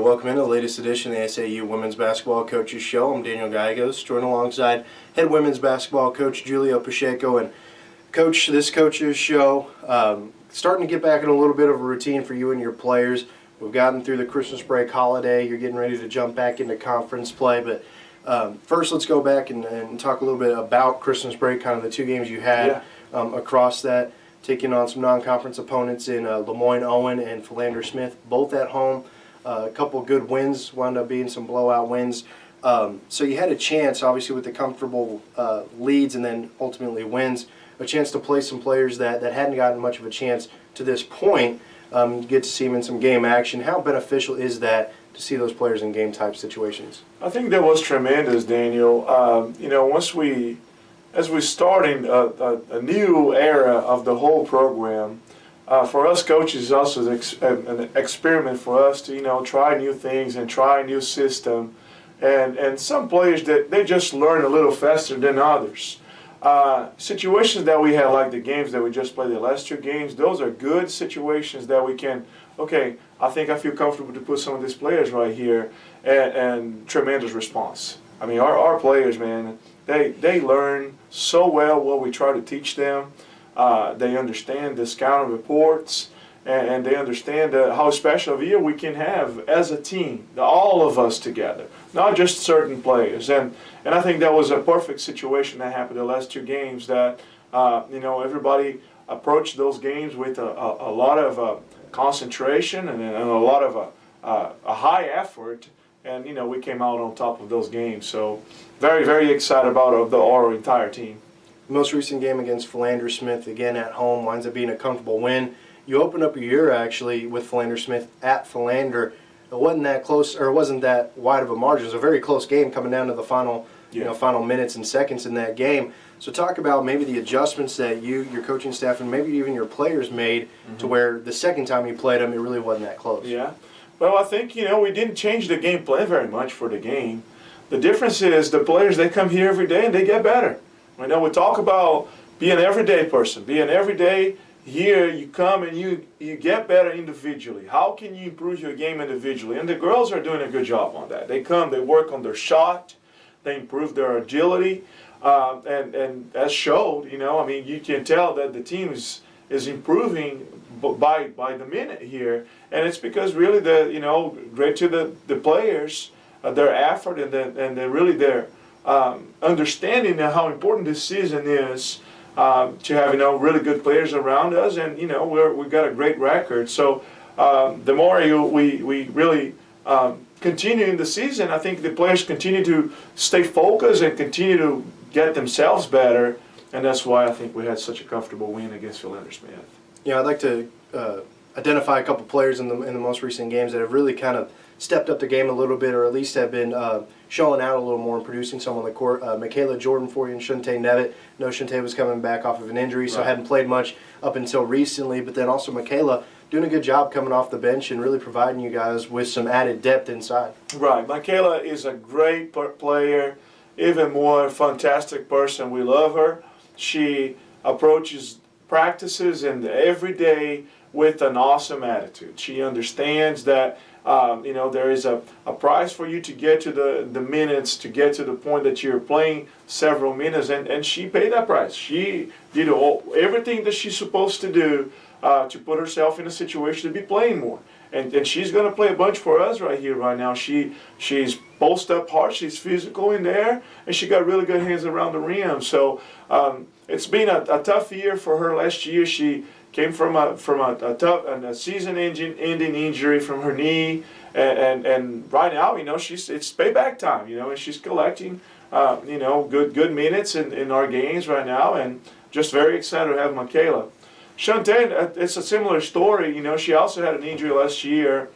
welcome into the latest edition of the SAU Women's Basketball Coaches Show. I'm Daniel Gallegos, joined alongside head women's basketball coach Julio Pacheco. And Coach, this coaches show, starting to get back in a little bit of a routine for you and your players. We've gotten through the Christmas break holiday. You're getting ready to jump back into conference play. But first, let's go back and talk a little bit about Christmas break, kind of the two games you had across that, taking on some non-conference opponents in Lemoyne-Owen and Philander-Smith, both at home. A couple of good wins, wound up being some blowout wins. So you had a chance, obviously, with the comfortable leads and then ultimately wins, a chance to play some players that hadn't gotten much of a chance to this point. Get to see them in some game action. How beneficial is that to see those players in game-type situations? I think that was tremendous, Daniel. As we're starting a new era of the whole program, for us coaches, it's also an experiment for us to, try new things and try a new system. And some players, that they just learn a little faster than others. Situations that we had, like the games that we just played, the last two games, those are good situations that we can, okay, I think I feel comfortable to put some of these players right here, and tremendous response. I mean, our players, man, they learn so well what we try to teach them. They understand the scouting reports, and they understand how special of a year we can have as a team, all of us together, not just certain players. And I think that was a perfect situation that happened the last two games, that everybody approached those games with a lot of concentration and a lot of a high effort, and we came out on top of those games. So very, very excited about our entire team. The most recent game against Philander-Smith, again at home, winds up being a comfortable win. You opened up your year, actually, with Philander-Smith at Philander. It wasn't that close, or it wasn't that wide of a margin. It was a very close game coming down to the final, final minutes and seconds in that game. So talk about maybe the adjustments that your coaching staff, and maybe even your players made to where the second time you played them, it really wasn't that close. Yeah. Well, I think, we didn't change the game plan very much for the game. The difference is the players, they come here every day and they get better. We talk about being an everyday person, being everyday. Here you come and you get better individually. How can you improve your game individually? And the girls are doing a good job on that. They come, they work on their shot, they improve their agility, and as showed, you can tell that the team is improving by the minute here, and it's because really great to the players, their effort and really their understanding of how important this season is. To have really good players around us, and we've got a great record. So the more we really continue in the season, I think the players continue to stay focused and continue to get themselves better, and that's why I think we had such a comfortable win against Philander-Smith. Yeah, I'd like to identify a couple players in the most recent games that have really kind of stepped up the game a little bit, or at least have been showing out a little more and producing some on the court. Michaela Jordan for you and Shante Nevitt. I know Shante was coming back off of an injury, so hadn't played much up until recently, but then also Michaela doing a good job coming off the bench and really providing you guys with some added depth inside. Right. Michaela is a great player, even more fantastic person. We love her. She approaches practices and every day with an awesome attitude. She understands that there is a price for you to get to the minutes, to get to the point that you're playing several minutes, and she paid that price. She did everything that she's supposed to do to put herself in a situation to be playing more. And she's going to play a bunch for us right now. She's post up hard, she's physical in there, and she got really good hands around the rim. So it's been a tough year for her last year. She came from a tough and a season-ending injury from her knee, and right now, it's payback time, and she's collecting, good minutes in our games right now, and just very excited to have Michaela. Shante, it's a similar story. She also had an injury last year,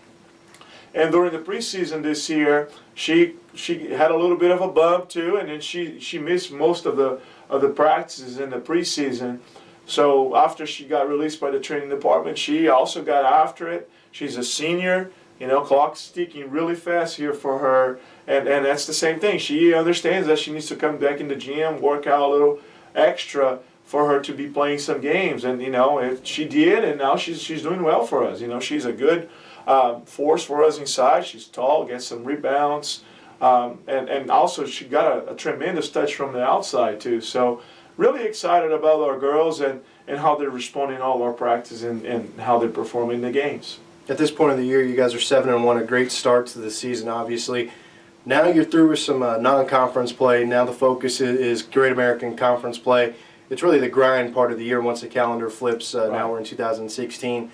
and during the preseason this year, she had a little bit of a bump too, and then she missed most of the practices in the preseason. So after she got released by the training department, she also got after it. She's a senior, clock's ticking really fast here for her, and that's the same thing. She understands that she needs to come back in the gym, work out a little extra for her to be playing some games, and she did, and now she's doing well for us. She's a good force for us inside. She's tall, gets some rebounds, and also she got a tremendous touch from the outside too. So really excited about our girls and how they're responding to all our practice and how they're performing in the games. At this point of the year, you guys are 7-1, a great start to the season, obviously. Now you're through with some non-conference play. Now the focus is Great American Conference play. It's really the grind part of the year once the calendar flips. Right. Now we're in 2016.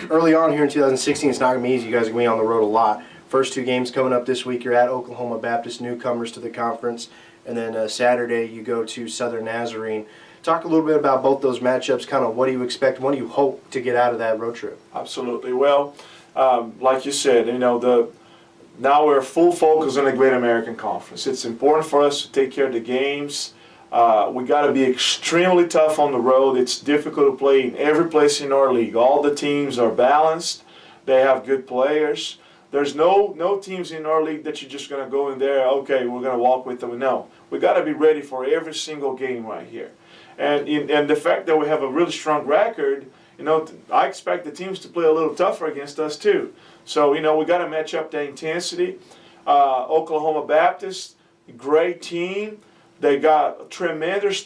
Early on here in 2016, it's not going to be easy. You guys are going to be on the road a lot. First two games coming up this week, you're at Oklahoma Baptist, newcomers to the conference. And then Saturday, you go to Southern Nazarene. Talk a little bit about both those matchups, kind of what do you expect, what do you hope to get out of that road trip? Absolutely. Well, like you said, now we're full focus on the Great American Conference. It's important for us to take care of the games. We got to be extremely tough on the road. It's difficult to play in every place in our league. All the teams are balanced. They have good players. There's no teams in our league that you're just going to go in there, okay, we're going to walk with them. No, we got to be ready for every single game right here. And the fact that we have a really strong record, I expect the teams to play a little tougher against us too. So, we got to match up the intensity. Oklahoma Baptist, great team. They got a tremendous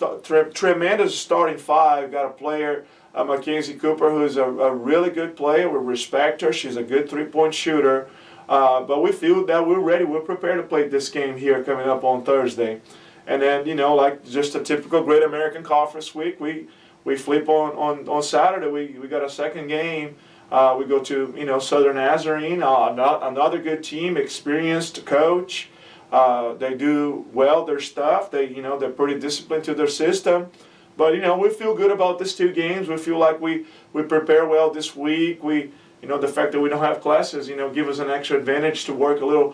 starting five. Got a player, Mackenzie Cooper, who's a really good player. We respect her. She's a good three-point shooter. But we feel that we're ready. We're prepared to play this game here coming up on Thursday. And then, like just a typical Great American Conference week, we flip on Saturday. We got a second game. We go to, Southern Nazarene, another good team, experienced coach. They do well their stuff. They're pretty disciplined to their system. But, we feel good about these two games. We feel like we prepare well this week. The fact that we don't have classes, give us an extra advantage to work a little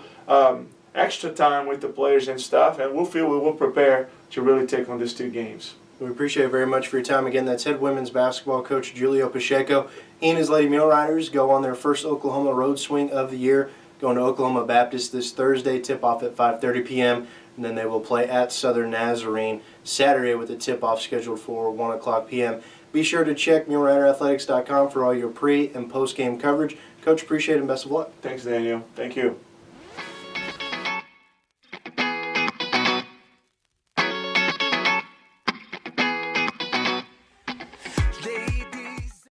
extra time with the players and stuff. And we will prepare to really take on these two games. We appreciate it very much for your time. Again, that's head women's basketball coach Julio Pacheco. He and his Lady Mule Riders go on their first Oklahoma road swing of the year, going to Oklahoma Baptist this Thursday, tip-off at 5:30 p.m., and then they will play at Southern Nazarene Saturday with a tip-off scheduled for 1 o'clock p.m. Be sure to check MuleRiderAthletics.com for all your pre- and post-game coverage. Coach, appreciate it and best of luck. Thanks, Daniel. Thank you.